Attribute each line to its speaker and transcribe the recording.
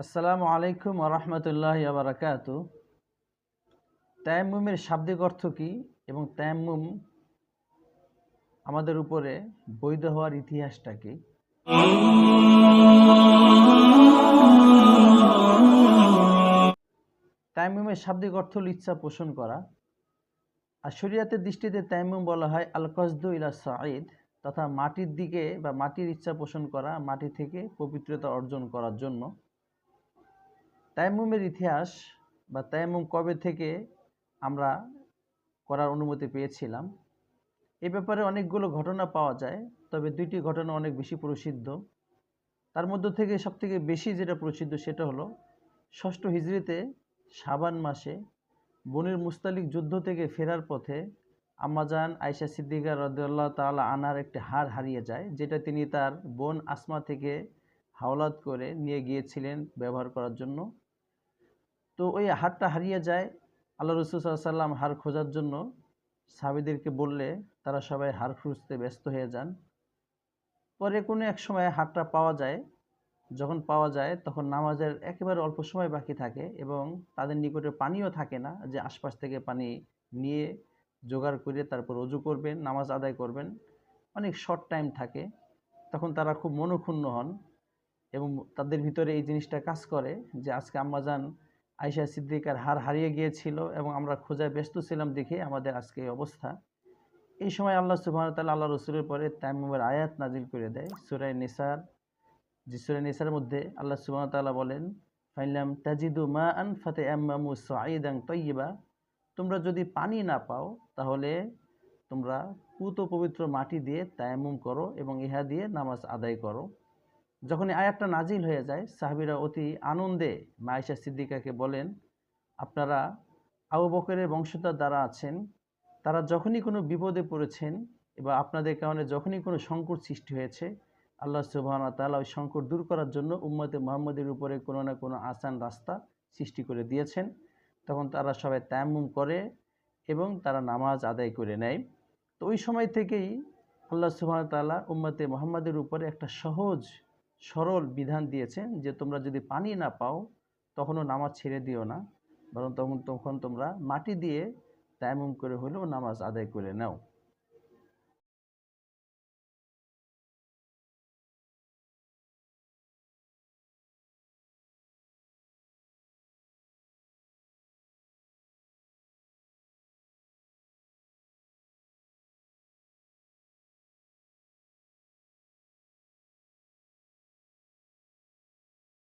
Speaker 1: আসসালামু আলাইকুম ওয়া রাহমাতুল্লাহি ওয়া বারাকাতু। তায়াম্মুমের শাব্দিক অর্থ কী এবং তায়াম্মুম আমাদের উপরে বৈধ হওয়ার ইতিহাসটা কী? তায়াম্মুমের শাব্দিক অর্থ হল ইচ্ছা পোষণ করা। আর শরিয়াতের দৃষ্টিতে তায়াম্মুম বলা হয় আল কসদু ইলা সাঈদ, তথা মাটির দিকে বা মাটির ইচ্ছা পোষণ করা, মাটি থেকে পবিত্রতা অর্জন করার জন্য। তায়াম্মুমের ইতিহাস বা তায়াম্মুম কবে থেকে আমরা করার অনুমতি পেয়েছিলাম, এ ব্যাপারে অনেকগুলো ঘটনা পাওয়া যায়, তবে দুইটি ঘটনা অনেক বেশি প্রসিদ্ধ। তার মধ্য থেকে সবথেকে বেশি যেটা প্রসিদ্ধ সেটা হলো ৬ষ্ঠ হিজরিতে শাবান মাসে বনির মুস্তালিক যুদ্ধ থেকে ফেরার পথে আম্মাজান আয়েশা সিদ্দিকা রাদিয়াল্লাহু তাআলা আনহার একটি হার হারিয়ে যায়, যেটা তিনি তার বোন আসমা থেকে হাওলাত করে নিয়ে গিয়েছিলেন ব্যবহার করার জন্য। তো ওই হারটা হারিয়ে যায়। আল্লাহ রাসূল সাল্লাল্লাহু আলাইহি ওয়াসাল্লাম হার খোঁজার জন্য সাহাবীদেরকে বললে তারা সবাই হার খুঁজতে ব্যস্ত হয়ে যান। পরে কোনো এক সময় হারটা পাওয়া যায়। যখন পাওয়া যায় তখন নামাজের একেবারে অল্প সময় বাকি থাকে এবং তাদের নিকটে পানিও থাকে না যে আশপাশ থেকে পানি নিয়ে জোগাড় করে তারপর ওযু করবেন, নামাজ আদায় করবেন। অনেক শর্ট টাইম থাকে। তখন তারা খুব মনঃক্ষুণ্ণ হন এবং তাদের ভিতরে এই জিনিসটা কাজ করে যে আজকে আম্মাজান আয়েশা সিদ্দিকার হার হারিয়ে গিয়েছিল এবং আমরা খোঁজায় ব্যস্ত ছিলাম দেখে আমাদের আজকে এই অবস্থা। এই সময় আল্লাহ সুবহানাহু ওয়া তাআলা আল্লাহ রাসূলের পরে তায়াম্মুমের আয়াত নাজিল করে দেয়। সূরা নিসার, যে সূরা নিসার মধ্যে আল্লাহ সুবহানাহু ওয়া তাআলা বলেন, ফাইলাম তাজিদু মাআন ফাতায়াম্মামু সাঈদান তাইয়্যিবা, তোমরা যদি পানি না পাও তাহলে তোমরা পূত পবিত্র মাটি দিয়ে তায়াম্মুম করো এবং ইহা দিয়ে নামাজ আদায় করো। যখন এই আয়াতটা নাজিল হয়ে যায়, সাহাবীরা অতি আনন্দে মা আয়েশা সিদ্দিকাকে বলেন, আপনারা আবু বকরের বংশধর যারা আছেন তারা যখনই কোনো বিপদে পড়েছেন বা আপনাদের কারণে যখনই কোনো সংকট সৃষ্টি হয়েছে, আল্লাহ সুবহানাহু ওয়া তাআলা ওই সংকট দূর করার জন্য উম্মতে মুহাম্মাদের উপরে কোনো না কোনো আসান রাস্তা সৃষ্টি করে দিয়েছেন। তখন তারা সবাই তায়াম্মুম করে এবং তারা নামাজ আদায় করে নেয়। তো ওই সময় থেকেই আল্লাহ সুবহানাহু ওয়া তাআলা উম্মতে মুহাম্মাদের উপরে একটা সহজ সরল বিধান দিয়েছেন যে তোমরা যদি পানি না পাও তখনও নামাজ ছেড়ে দিও না, বরং তখন তোমরা মাটি দিয়ে তায়াম্মুম করে হলেও নামাজ আদায় করে নাও।